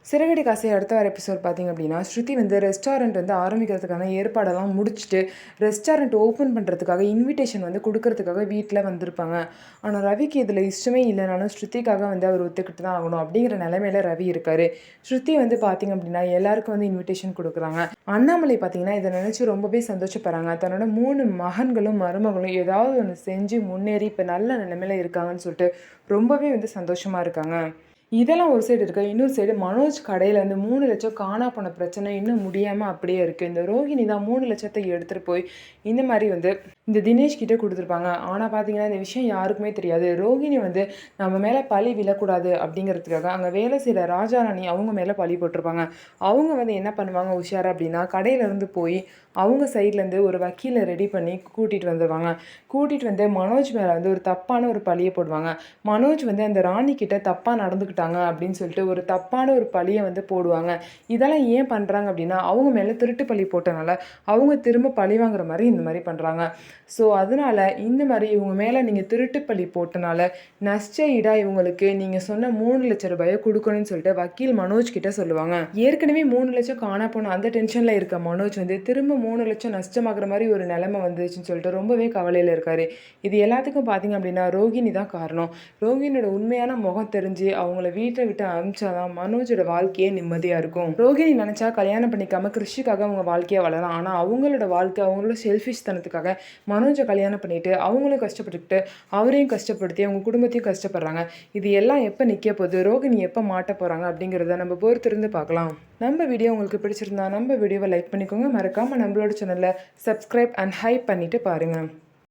சிறகடி காசை அடுத்த வர எபிசோட் பார்த்தீங்க அப்படின்னா, ஸ்ருதி வந்து ரெஸ்டாரண்ட் வந்து ஆரம்பிக்கிறதுக்கான ஏற்பாடெல்லாம் முடிச்சுட்டு, ரெஸ்டாரண்ட் ஓப்பன் பண்ணுறதுக்காக இன்விடேஷன் வந்து குடுக்கறதுக்காக வீட்ல வந்திருப்பாங்க. ஆனா, ரவிக்கு இதில் இஷ்டமே இல்லைனாலும், ஸ்ருதிக்காக வந்து அவர் ஒத்துக்கிட்டு தான் ஆகணும் அப்படிங்கிற நிலைமையில ரவி இருக்காரு. ஸ்ருதி வந்து பார்த்தீங்க அப்படின்னா, எல்லாருக்கும் வந்து இன்விடேஷன் குடுக்குறாங்க. அண்ணாமலை பார்த்தீங்கன்னா, இதை நினச்சி ரொம்பவே சந்தோஷப்படுறாங்க. தன்னோட 3 மகன்களும், மருமகளும் ஏதாவது ஒண்ணு செஞ்சு முன்னேறி இப்ப நல்ல நிலைமையில இருக்காங்கன்னு சொல்லிட்டு, ரொம்பவே வந்து சந்தோஷமா இருக்காங்க. இதெல்லாம் ஒரு சைடு இருக்கு. இன்னொரு சைடு மனோஜ் கடையில வந்து 3,00,000 காணா போன பிரச்சனை இன்னும் முடியாம அப்படியே இருக்கு. இந்த ரோகிணி தான் 3,00,000 எடுத்துட்டு போய் இந்த மாரி வந்து இந்த தினேஷ் கிட்ட குடுத்துருப்பாங்க. ஆனா பார்த்தீங்கன்னா, இந்த விஷயம் யாருக்குமே தெரியாது. ரோகிணி வந்து நம்ம மேல பழி விழக்கூடாது அப்படிங்கிறதுக்காக அங்க வேலை செய்ற ராஜாராணி அவங்க மேல பழி போட்டுருப்பாங்க. அவங்க வந்து என்ன பண்ணுவாங்க உஷாரா அப்படின்னா, கடையில இருந்து போய் அவங்க சைட்லேருந்து ஒரு வக்கீல ரெடி பண்ணி கூட்டிட்டு வந்துருவாங்க. கூட்டிட்டு வந்து மனோஜ் மேல வந்து ஒரு தப்பான ஒரு பழிய போடுவாங்க. மனோஜ் வந்து அந்த ராணி கிட்ட தப்பா நடந்துக்கிட்டாங்க அப்படின்னு சொல்லிட்டு ஒரு தப்பான ஒரு பழிய வந்து போடுவாங்க. இதெல்லாம் ஏன் பண்றாங்க அப்படின்னா, அவங்க மேல திருட்டு பழி போட்டனால, அவங்க திரும்ப பழி வாங்குற மாரி இந்த மாரி பண்றாங்க. ஸோ அதனால இந்த மாரி இவங்க மேல நீங்க திருட்டு பழி போட்டனால, நஷ்ட ஈடா இவங்களுக்கு நீங்க சொன்ன ரூ. 3,00,000 குடுக்கணும்னு சொல்லிட்டு வக்கீல் மனோஜ் கிட்ட சொல்லுவாங்க. ஏற்கனவே 3,00,000 காணா போன அந்த டென்ஷன்ல இருக்க மனோஜ் வந்து திரும்ப 3,00,000 நஷ்டமாகுற மாரி ஒரு நிலைமை வந்துச்சுன்னு சொல்லிட்டு ரொம்பவே கவலையில இருக்காரு. இது எல்லாத்துக்கும் பார்த்தீங்க அப்படின்னா, ரோகிணி தான் காரணம். ரோகிணியோட உண்மையான முகம் தெரிஞ்சு அவங்கள வீட்ட விட்டு அனுப்பிச்சா தான் மனோஜோட வாழ்க்கையே நிம்மதியா இருக்கும். ரோகிணி நினைச்சா கல்யாணம் பண்ணிக்காம கிருஷிக்காக அவங்க வாழ்க்கைய வாழலாம். ஆனா அவங்களோட வாழ்க்கை அவங்களோட செல்ஃபிஷ் தனத்துக்காக மனோஜ கல்யாணம் பண்ணிட்டு அவங்களும் கஷ்டப்பட்டுக்கிட்டு அவரையும் கஷ்டப்படுத்தி அவங்க குடும்பத்தையும் கஷ்டப்படுறாங்க. இது எல்லாம் எப்ப நிக்க போகுது? ரோகிணி எப்ப மாட்ட போறாங்க? அப்படிங்கிறத நம்ம பொறுத்திருந்து பார்க்கலாம். நம்ம வீடியோ உங்களுக்கு பிடிச்சிருந்தா நம்ம வீடியோவை லைக் பண்ணிக்கோங்க. மறக்காம நம்மளோட சேனல்ல சப்ஸ்கிரைப் அண்ட் ஹைப் பண்ணிட்டு பாருங்க.